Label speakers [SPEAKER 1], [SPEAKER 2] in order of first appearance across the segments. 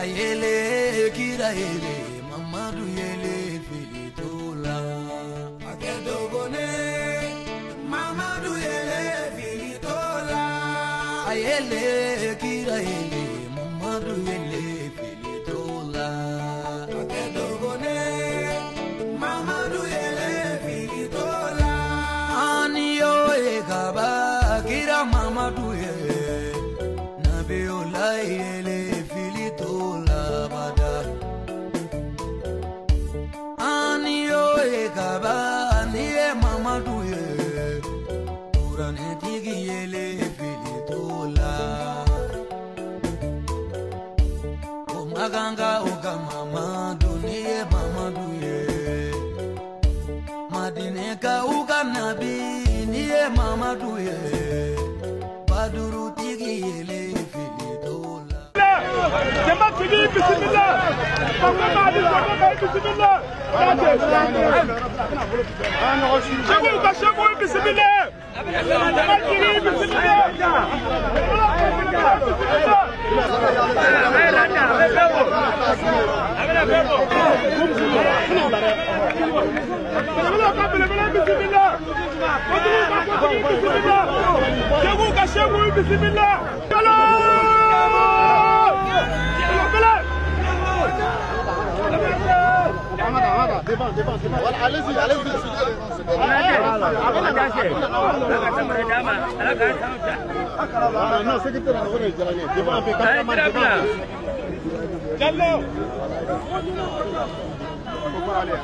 [SPEAKER 1] ayele kira ele Mamadou yele filitola akedogone Mamadou yele filitola ayele kira ele Mamadou yele filitola akedogone Mamadou yele filitola aniyo ekaba kira Mamadou yele nabiola yele filitola bada aniyo ekaba niye Mamadou ye urane tigi yele filitola o maganga oga Mamadou niye Mamadou ye madineka uga nabi niye Mamadou ye baduru tigi yele filitola
[SPEAKER 2] Jama tigi bismillah papa madi bismillah Chegou bismillah Jama tigi bismillah Chegou bismillah allez-y, allez-y. Non, c'est que tu as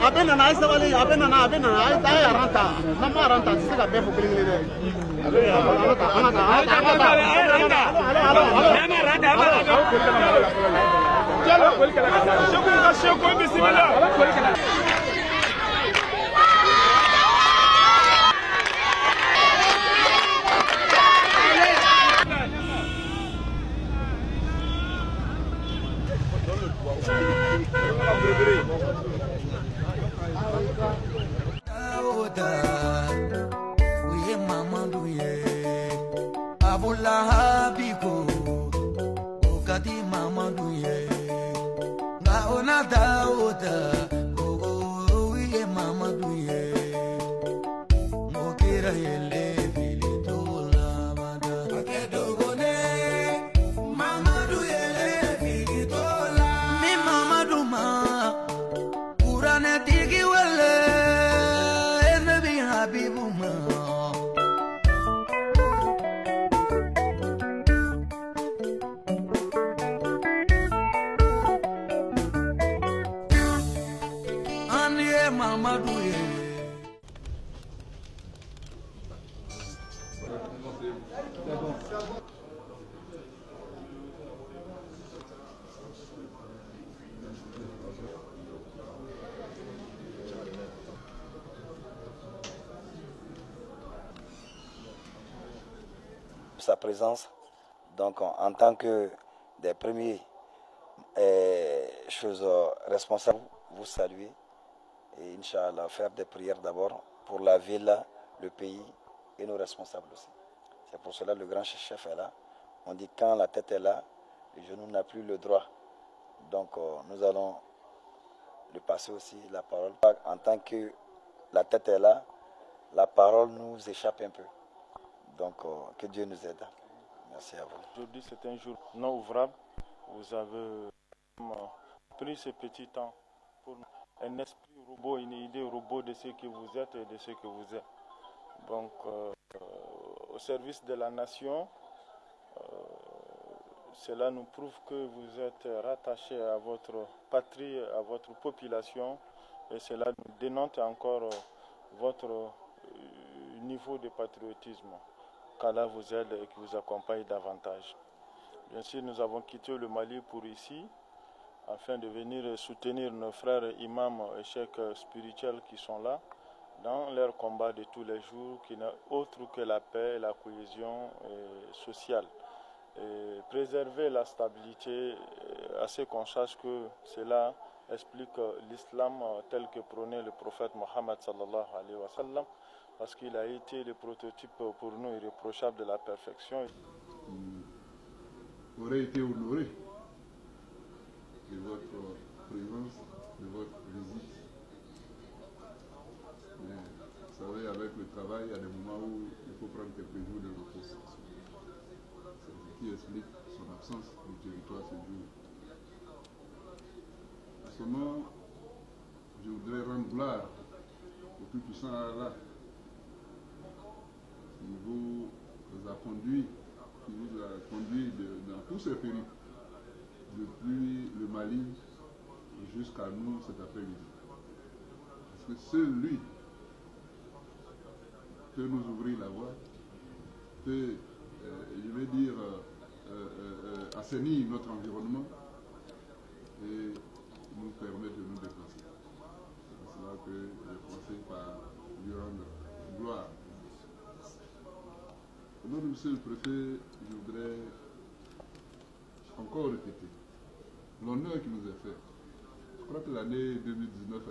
[SPEAKER 2] Abenana isawali abenana ay aranta nama aranta sika befu kilingile
[SPEAKER 1] Uye Mamadou ye Abula biko Okati Mamadou ye Nga ona daoda Uye Mamadou ye Mokira yele filitola bada akedogone Mamadou yele filitola mi Mamadou ma Urane tigi wele Habibuma aniye Mamadou ye
[SPEAKER 3] sa présence, donc en tant que des premiers choses responsables, vous saluer et Inch'Allah faire des prières d'abord pour la ville, le pays et nos responsables aussi. C'est pour cela que le grand chef est là. On dit quand la tête est là, le genou n'a plus le droit. Donc nous allons lui passer aussi la parole. En tant que la tête est là, la parole nous échappe un peu. Donc, que Dieu nous aide. Merci à vous.
[SPEAKER 2] Aujourd'hui, c'est un jour non ouvrable. Vous avez pris ce petit temps pour un esprit robot, une idée robot de ce que vous êtes et de ce que vous êtes. Donc, au service de la nation, cela nous prouve que vous êtes rattaché à votre patrie, à votre population, et cela nous dénote encore votre niveau de patriotisme. Qu'Allah vous aide et qui vous accompagne davantage. Bien sûr, nous avons quitté le Mali pour ici, afin de venir soutenir nos frères imams et cheikhs spirituels qui sont là, dans leur combat de tous les jours, qui n'est autre que la paix et la cohésion sociale. Et préserver la stabilité, assez qu'on sache que cela explique l'islam tel que prônait le prophète Mohammed sallallahu alayhi wa sallam, parce qu'il a été le prototype pour nous irréprochable de la perfection.
[SPEAKER 4] Aurait été honoré de votre présence, de votre visite. Mais vous savez, avec le travail, il y a des moments où il faut prendre quelques jours de repos. C'est ce qui explique son absence du territoire ce jour. À ce moment, je voudrais rendre gloire au Tout-Puissant Allah qui vous a conduit, dans tous ces périples, depuis le Mali jusqu'à nous cet après-midi. Parce que seul lui peut nous ouvrir la voie, peut, je vais dire, assainir notre environnement et nous permettre de nous déplacer. C'est pour cela que j'ai commencé par lui rendre gloire. Au nom du monsieur le préfet, je voudrais encore répéter l'honneur qui nous est fait. Je crois que l'année 2019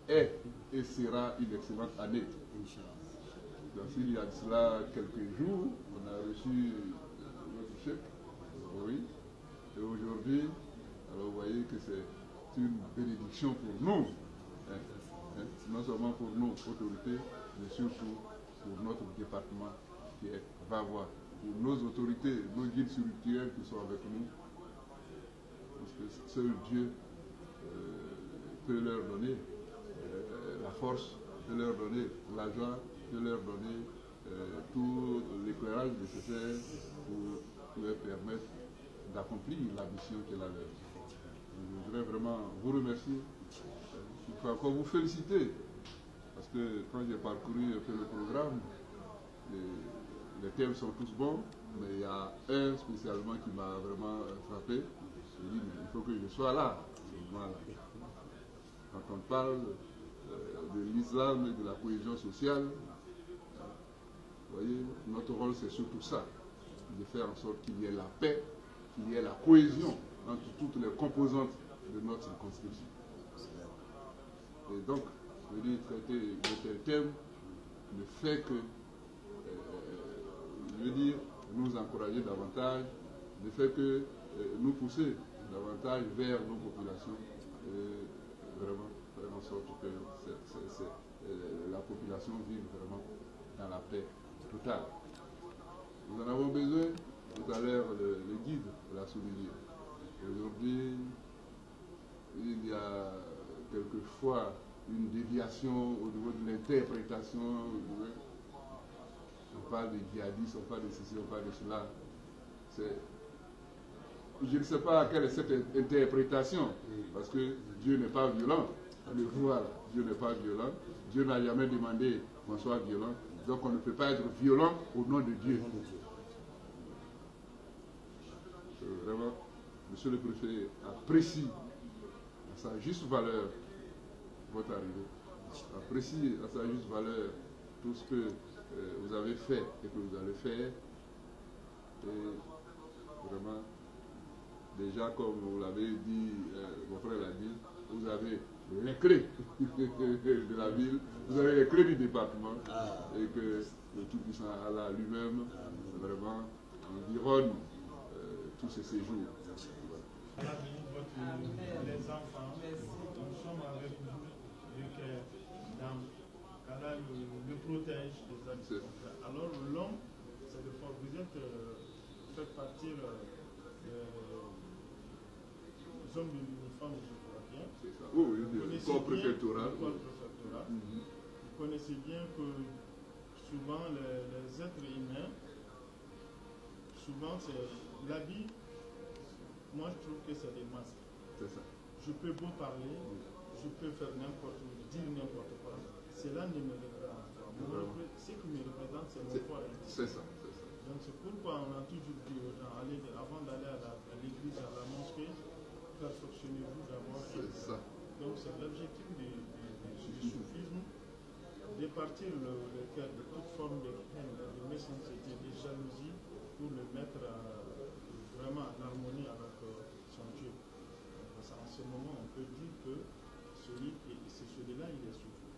[SPEAKER 4] est et sera une excellente année. Donc, il y a de cela quelques jours, on a reçu notre chèque, oui, et aujourd'hui, alors vous voyez que c'est une bénédiction pour nous, non seulement pour nos autorités, mais surtout pour notre département qui est Vavois, pour nos autorités, nos guides spirituels qui sont avec nous, parce que seul Dieu peut leur donner la force, peut leur donner la joie, peut leur donner tout l'éclairage nécessaire pour leur permettre d'accomplir la mission qu'elle a leur. Je voudrais vraiment vous remercier, il faut encore vous féliciter, parce que quand j'ai parcouru un peu le programme, les thèmes sont tous bons, mais il y a un spécialement qui m'a vraiment frappé. J'ai dit, il faut que je sois là. Voilà. Quand on parle de l'islam et de la cohésion sociale, vous voyez, notre rôle c'est surtout ça, de faire en sorte qu'il y ait la paix, qu'il y ait la cohésion entre toutes les composantes de notre circonscription. Et donc, je veux dire, traiter de tel thème ne fait que, je veux dire, nous encourager davantage, ne fait que nous pousser davantage vers nos populations et vraiment faire en sorte que la population vive vraiment dans la paix totale. Nous en avons besoin, tout à l'heure le guide l'a souligné. Aujourd'hui, il y a quelquefois une déviation au niveau de l'interprétation. On parle de djihadistes, on parle de ceci, on parle de cela. Je ne sais pas quelle est cette interprétation, parce que Dieu n'est pas violent. Voilà, Dieu n'est pas violent. Dieu n'a jamais demandé qu'on soit violent. Donc on ne peut pas être violent au nom de Dieu. Vraiment, monsieur le préfet apprécie à sa juste valeur votre arrivée, apprécie à sa juste valeur tout ce que vous avez fait et que vous allez faire. Et vraiment, déjà comme vous l'avez dit, mon frère l'a dit, vous avez les clés de la ville, vous avez les clés du département, et que le Tout-Puissant Allah lui-même vraiment environne tous ces séjours.
[SPEAKER 5] Les enfants, nous sommes avec vous, vu que Allah le protège des animaux. Alors l'homme, c'est le fort. Vous faites partie des hommes de l'uniforme, je crois bien.
[SPEAKER 4] Oui, le corps préfectoral.
[SPEAKER 5] Vous connaissez bien que souvent les êtres humains, souvent c'est l'habit. Moi je trouve que c'est des masques.
[SPEAKER 4] C'est ça.
[SPEAKER 5] Je peux beau parler, je peux faire n'importe quoi, dire n'importe quoi. Cela ne me représente pas. Ce qui me représente, c'est mon corps.
[SPEAKER 4] C'est ça.
[SPEAKER 5] Donc c'est pourquoi on a toujours dit aux gens, avant d'aller à l'église, à la mosquée, perfectionnez-vous d'abord.
[SPEAKER 4] C'est ça.
[SPEAKER 5] Donc c'est l'objectif du soufisme, départir le cœur de toute forme de haine, de méchanceté, de jalousie, pour le mettre vraiment en harmonie avec son Dieu. Parce qu'en ce moment, on peut dire que celui-là, il est souffert.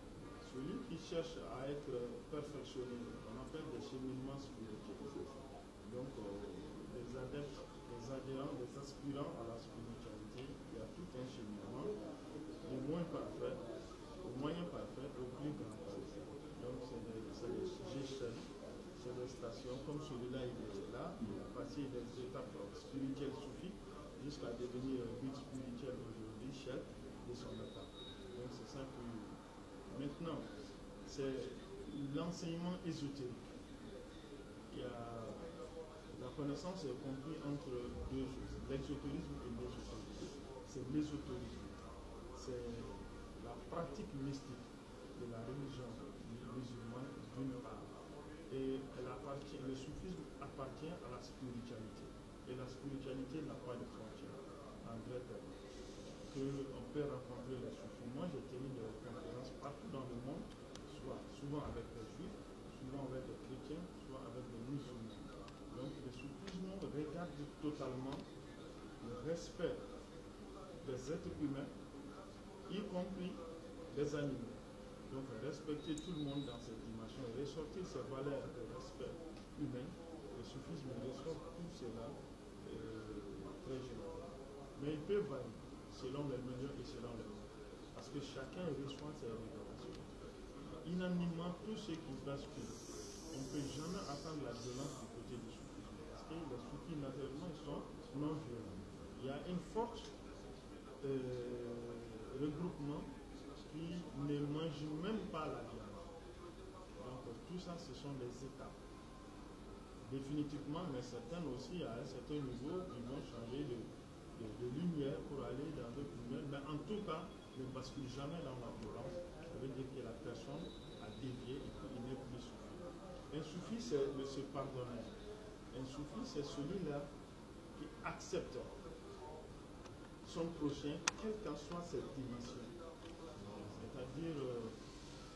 [SPEAKER 5] Celui qui cherche à être perfectionné, on appelle des cheminements spirituels. Donc, les adeptes, les adhérents, des aspirants à la spiritualité, il y a tout un cheminement, du moins parfait, au moyen parfait, au plus grand parfait. Donc c'est des échelles, c'est des stations, comme celui-là il est là, il a passé des étapes spirituelles soufis jusqu'à devenir un guide spirituel aujourd'hui, chef de son état. Donc c'est ça que... Maintenant, c'est l'enseignement ésotérique. La connaissance est comprise entre deux choses, l'exotérisme et l'ésotérisme. C'est l'ésotérisme, c'est la pratique mystique de la religion musulmane d'une part, et le soufisme appartient à la spiritualité, et la spiritualité n'a pas de frontières, en vrai terme. On peut rencontrer les soufis. Moi j'ai tenu des conférences partout dans le monde, souvent avec les juifs, souvent avec les chrétiens, soit avec les musulmans. Donc le soufisme regarde totalement le respect des êtres humains, y compris des animaux. Donc respecter tout le monde dans cette dimension, ressortir ces valeurs de respect humain, le soufisme ressort tout cela très général. Mais il peut varier selon les mesures et selon les mots. Parce que chacun reçoit ses révélations. Unanimement, tous ceux qui basculent, on ne peut jamais attendre la violence du côté du soufisme. Parce que les soufis, naturellement, ils sont non violents. Il y a une forte regroupement qui ne mange même pas la viande. Donc tout ça, ce sont des étapes. Définitivement, mais certains aussi, à un certain niveau, ils vont changer de lumière pour aller dans d'autres lumières. Mais en tout cas, ne bascule jamais dans la violence. Ça veut dire que la personne a dévié et qu'il n'est plus soufi. Un soufi, c'est de se pardonner. Un soufi, c'est celui-là qui accepte son prochain, quelle qu'en soit cette dimension. C'est-à-dire,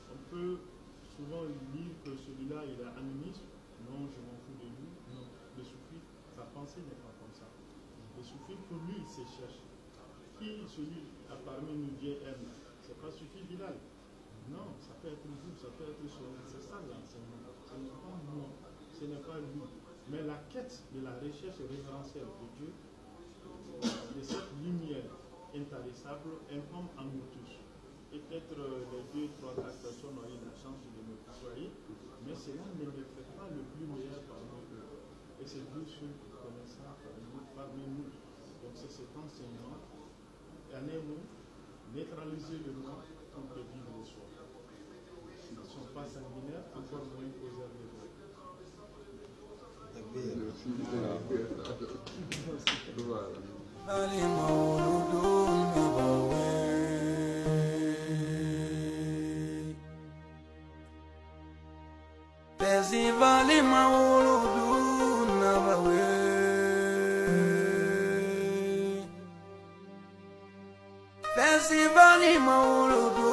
[SPEAKER 5] on peut souvent lire que celui-là, il est animiste. Non, je m'en fous de lui. Non, le soufi, sa pensée n'est pas comme ça. Le soufi, pour lui, il se cherche. Qui, celui parmi nous, Dieu aime? C'est pas Soufi Bilal. Non, ça peut être vous, ça peut être celui. C'est ça l'enseignement. Ce n'est pas moi, ce n'est pas lui. Mais la quête de la recherche référentielle de Dieu, de cette lumière intarissable, incombe à nous tous. Et peut-être les 2, 3, 4 personnes ont eu la chance de me côtoyer, mais cela ne me fait pas le plus meilleur parmi eux. Et c'est Dieu seul qui connaît ça parmi nous. Donc c'est cet enseignement. Allez-nous neutraliser le moi pour que vivre le soi. Ils ne sont pas sanguinaires, encore moins causés de vous.
[SPEAKER 1] Festival Mauludu